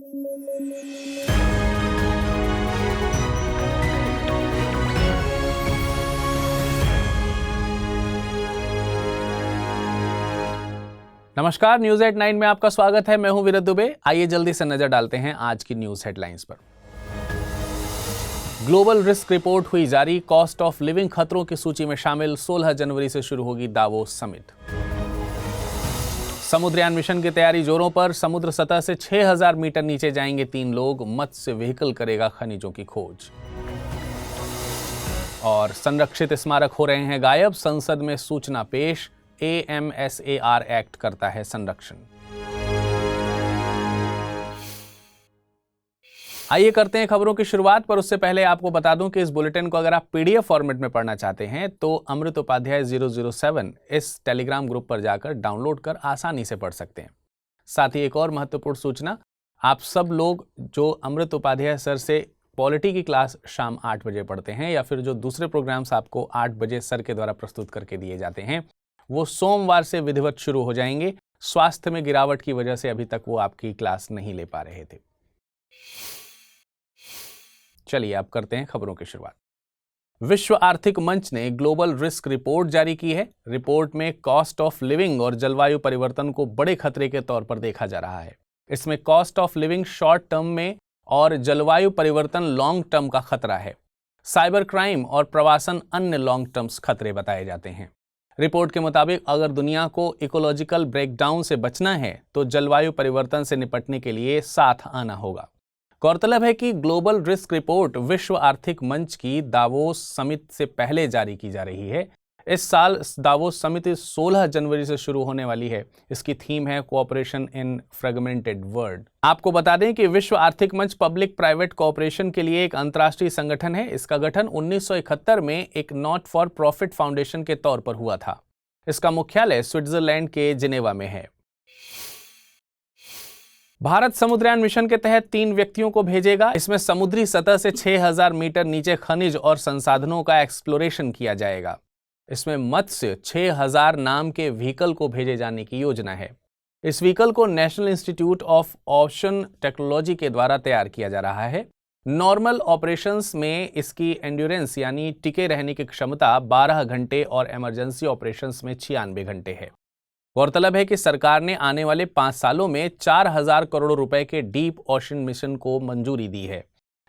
नमस्कार, news at 9 में आपका स्वागत है। मैं हूं विरत दुबे। आइए जल्दी से नजर डालते हैं आज की न्यूज हेडलाइंस पर। ग्लोबल रिस्क रिपोर्ट हुई जारी। कॉस्ट ऑफ लिविंग खतरों की सूची में शामिल। 16 जनवरी से शुरू होगी दावोस समिट। समुद्रयान मिशन की तैयारी जोरों पर। समुद्र सतह से 6000 मीटर नीचे जाएंगे 3 लोग। मत्स्य व्हीकल करेगा खनिजों की खोज। और संरक्षित स्मारक हो रहे हैं गायब। संसद में सूचना पेश। AMSAR एक्ट करता है संरक्षण। आइए करते हैं खबरों की शुरुआत, पर उससे पहले आपको बता दूं कि इस बुलेटिन को अगर आप PDF फॉर्मेट में पढ़ना चाहते हैं तो अमृत उपाध्याय 007 इस टेलीग्राम ग्रुप पर जाकर डाउनलोड कर आसानी से पढ़ सकते हैं। साथ ही एक और महत्वपूर्ण सूचना, आप सब लोग जो अमृत उपाध्याय सर से पॉलिटी की क्लास शाम 8 बजे पढ़ते हैं या फिर जो दूसरे प्रोग्राम्स आपको 8 बजे सर के द्वारा प्रस्तुत करके दिए जाते हैं, वो सोमवार से विधिवत शुरू हो जाएंगे। स्वास्थ्य में गिरावट की वजह से अभी तक वो आपकी क्लास नहीं ले पा रहे थे। चलिए अब करते हैं खबरों की शुरुआत। विश्व आर्थिक मंच ने ग्लोबल रिस्क रिपोर्ट जारी की है। रिपोर्ट में कॉस्ट ऑफ लिविंग और जलवायु परिवर्तन को बड़े खतरे के तौर पर देखा जा रहा है। इसमें cost of living short term में और जलवायु परिवर्तन लॉन्ग टर्म का खतरा है। साइबर क्राइम और प्रवासन अन्य लॉन्ग टर्म्स खतरे बताए जाते हैं। रिपोर्ट के मुताबिक अगर दुनिया को इकोलॉजिकल ब्रेकडाउन से बचना है तो जलवायु परिवर्तन से निपटने के लिए साथ आना होगा। गौरतलब है कि ग्लोबल रिस्क रिपोर्ट विश्व आर्थिक मंच की दावोस समिट से पहले जारी की जा रही है। इस साल दावोस समिट 16 जनवरी से शुरू होने वाली है। इसकी थीम है कोऑपरेशन इन फ्रेगमेंटेड वर्ल्ड। आपको बता दें कि विश्व आर्थिक मंच पब्लिक प्राइवेट कोऑपरेशन के लिए एक अंतर्राष्ट्रीय संगठन है। इसका गठन 1971 में एक नॉट फॉर प्रॉफिट फाउंडेशन के तौर पर हुआ था। इसका मुख्यालय स्विट्जरलैंड के जिनेवा में है। भारत समुद्रयान मिशन के तहत 3 व्यक्तियों को भेजेगा। इसमें समुद्री सतह से 6000 मीटर नीचे खनिज और संसाधनों का एक्सप्लोरेशन किया जाएगा। इसमें मत्स्य 6000 नाम के व्हीकल को भेजे जाने की योजना है। इस व्हीकल को national institute of ocean technology के द्वारा तैयार किया जा रहा है। नॉर्मल ऑपरेशंस में इसकी एंड्योरेंस यानी टिके रहने की क्षमता 12 घंटे और इमरजेंसी ऑपरेशंस में 96 घंटे है। गौरतलब है कि सरकार ने आने वाले 5 सालों में 4000 करोड़ रुपए के डीप ओशन मिशन को मंजूरी दी है।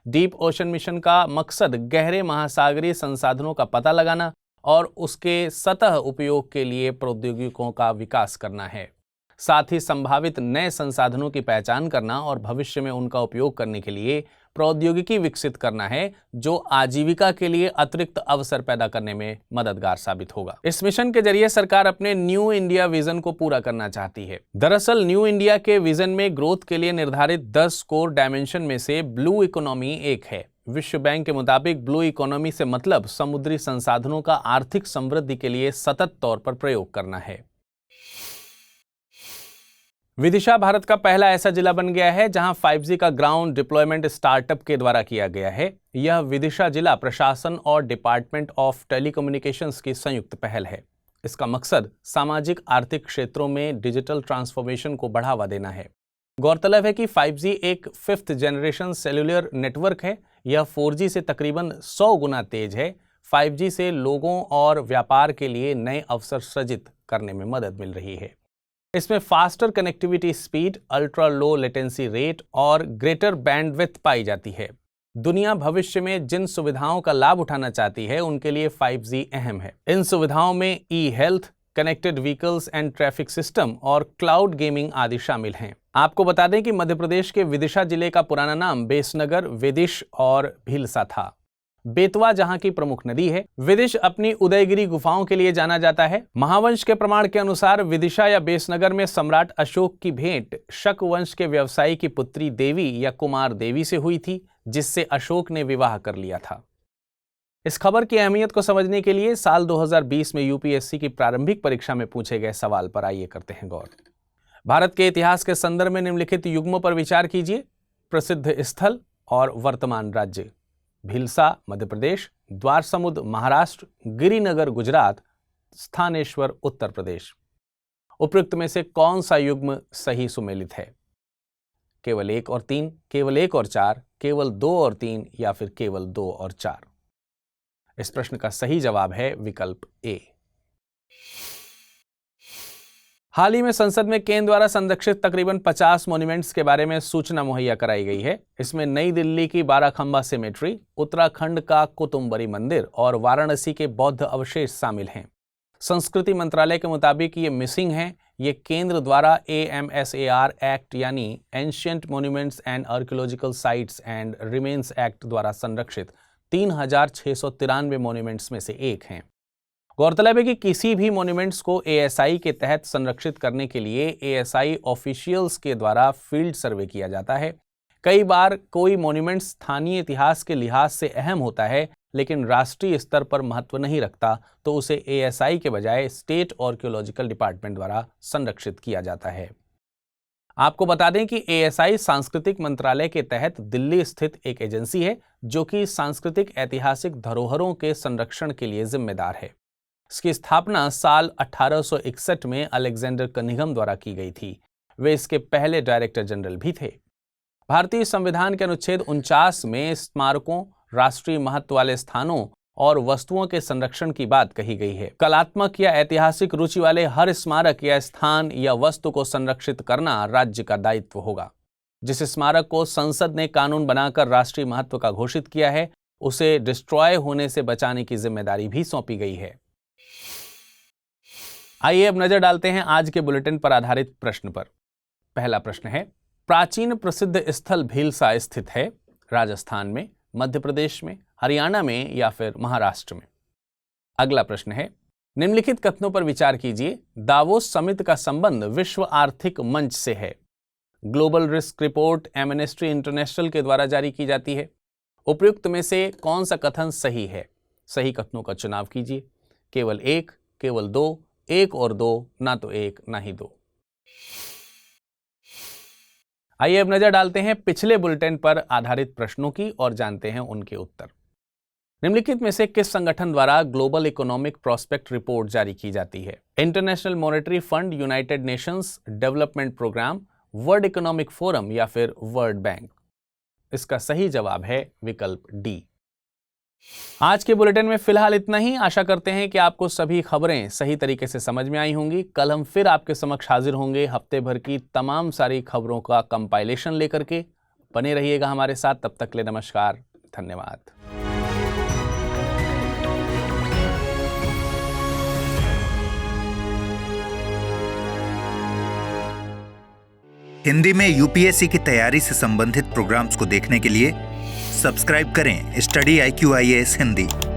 डीप ओशन मिशन का मकसद गहरे महासागरीय संसाधनों का पता लगाना और उसके सतह उपयोग के लिए प्रौद्योगिकियों का विकास करना है। साथ ही संभावित नए संसाधनों की पहचान करना और भविष्य में उनका उपयोग करने के लिए प्रौद्योगिकी विकसित करना है, जो आजीविका के लिए अतिरिक्त अवसर पैदा करने में मददगार साबित होगा। इस मिशन के जरिए सरकार अपने न्यू इंडिया विजन को पूरा करना चाहती है। दरअसल न्यू इंडिया के विजन में ग्रोथ के लिए निर्धारित 10 कोर डायमेंशन में से ब्लू इकोनॉमी एक है। विश्व बैंक के मुताबिक ब्लू इकोनॉमी से मतलब समुद्री संसाधनों का आर्थिक समृद्धि के लिए सतत तौर पर प्रयोग करना है। विदिशा भारत का पहला ऐसा जिला बन गया है जहां 5G का ग्राउंड डिप्लॉयमेंट स्टार्टअप के द्वारा किया गया है। यह विदिशा जिला प्रशासन और डिपार्टमेंट ऑफ टेलीकम्युनिकेशंस की संयुक्त पहल है। इसका मकसद सामाजिक आर्थिक क्षेत्रों में डिजिटल ट्रांसफॉर्मेशन को बढ़ावा देना है। गौरतलब है कि 5G एक 5th जनरेशन सेल्युलर नेटवर्क है। यह 4G से तकरीबन 100 गुना तेज है। 5G से लोगों और व्यापार के लिए नए अवसर सृजित करने में मदद मिल रही है। इसमें faster connectivity speed, ultra low latency rate और ग्रेटर बैंडविड्थ पाई जाती है। दुनिया भविष्य में जिन सुविधाओं का लाभ उठाना चाहती है उनके लिए 5G अहम है। इन सुविधाओं में e health, connected vehicles and traffic system और क्लाउड गेमिंग आदि शामिल हैं। आपको बता दें कि मध्य प्रदेश के विदिशा जिले का पुराना नाम बेसनगर, विदिश और भीलसा था। बेतवा जहां की प्रमुख नदी है। विदिश अपनी उदयगिरी गुफाओं के लिए जाना जाता है। महावंश के प्रमाण के अनुसार विदिशा या बेसनगर में सम्राट अशोक की भेंट शक वंश के व्यवसायी की पुत्री देवी या कुमार देवी से हुई थी, जिससे अशोक ने विवाह कर लिया था। इस खबर की अहमियत को समझने के लिए साल 2020 में यूपीएससी की प्रारंभिक परीक्षा में पूछे गए सवाल पर आइए करते हैं गौर। भारत के इतिहास के संदर्भ में निम्नलिखित युग्मों पर विचार कीजिए। प्रसिद्ध स्थल और वर्तमान राज्य। भीलसा मध्य प्रदेश, द्वारसमुद महाराष्ट्र, गिरिनगर गुजरात, स्थानेश्वर उत्तर प्रदेश। उपयुक्त में से कौन सा युग्म सही सुमेलित है? केवल 1 और 3, केवल 1 और 4, केवल 2 और 3 या फिर केवल 2 और 4? इस प्रश्न का सही जवाब है विकल्प ए। हाल ही में संसद में केंद्र द्वारा संरक्षित तकरीबन 50 मॉन्यूमेंट्स के बारे में सूचना मुहैया कराई गई है। इसमें नई दिल्ली की बाराखंबा सिमेट्री, उत्तराखंड का कुतुम्बरी मंदिर और वाराणसी के बौद्ध अवशेष शामिल हैं। संस्कृति मंत्रालय के मुताबिक ये मिसिंग हैं। ये केंद्र द्वारा AMSAR एक्ट यानी ancient monuments and archaeological sites and remains act द्वारा संरक्षित 3693 मॉन्यूमेंट्स में से एक हैं। गौरतलब है कि किसी भी मॉन्यूमेंट्स को ASI के तहत संरक्षित करने के लिए ASI ऑफिशियल्स के द्वारा फील्ड सर्वे किया जाता है। कई बार कोई मॉन्यूमेंट्स स्थानीय इतिहास के लिहाज से अहम होता है लेकिन राष्ट्रीय स्तर पर महत्व नहीं रखता, तो उसे ASI के बजाय स्टेट आर्कियोलॉजिकल डिपार्टमेंट द्वारा संरक्षित किया जाता है। आपको बता दें कि ASI सांस्कृतिक मंत्रालय के तहत दिल्ली स्थित एक एजेंसी है जो कि सांस्कृतिक ऐतिहासिक धरोहरों के संरक्षण के लिए जिम्मेदार है। इसकी स्थापना साल 1861 में अलेक्जेंडर कनिंघम द्वारा की गई थी। वे इसके पहले डायरेक्टर जनरल भी थे। भारतीय संविधान के अनुच्छेद 49 में स्मारकों, राष्ट्रीय महत्व वाले स्थानों और वस्तुओं के संरक्षण की बात कही गई है। कलात्मक या ऐतिहासिक रुचि वाले हर स्मारक या स्थान या वस्तु को संरक्षित करना राज्य का दायित्व होगा। जिस स्मारक को संसद ने कानून बनाकर राष्ट्रीय महत्व का घोषित किया है, उसे डिस्ट्रॉय होने से बचाने की जिम्मेदारी भी सौंपी गई है। आइए अब नजर डालते हैं आज के बुलेटिन पर आधारित प्रश्न पर। पहला प्रश्न है, प्राचीन प्रसिद्ध स्थल भीलसा स्थित है राजस्थान में, मध्य प्रदेश में, हरियाणा में या फिर महाराष्ट्र में? अगला प्रश्न है, निम्नलिखित कथनों पर विचार कीजिए। दावोस समिट का संबंध विश्व आर्थिक मंच से है। Global risk report amnesty international के द्वारा जारी की जाती है। उपयुक्त में से कौन सा कथन सही है? सही कथनों का चुनाव कीजिए। केवल 1, केवल 2, 1 और 2, ना तो 1 ना ही 2। आइए अब नजर डालते हैं पिछले बुलेटिन पर आधारित प्रश्नों की और जानते हैं उनके उत्तर। निम्नलिखित में से किस संगठन द्वारा ग्लोबल इकोनॉमिक प्रोस्पेक्ट रिपोर्ट जारी की जाती है? International Monetary Fund, United Nations Development Programme, World Economic Forum या फिर वर्ल्ड बैंक? इसका सही जवाब है विकल्प डी। आज के बुलेटिन में फिलहाल इतना ही। आशा करते हैं कि आपको सभी खबरें सही तरीके से समझ में आई होंगी। कल हम फिर आपके समक्ष हाजिर होंगे हफ्ते भर की तमाम सारी खबरों का कंपाइलेशन लेकर के। बने रहिएगा हमारे साथ। तब तक के लिए नमस्कार, धन्यवाद। हिंदी में UPSC की तैयारी से संबंधित प्रोग्राम्स को देखने के लिए सब्सक्राइब करें स्टडी IQ IAS हिंदी।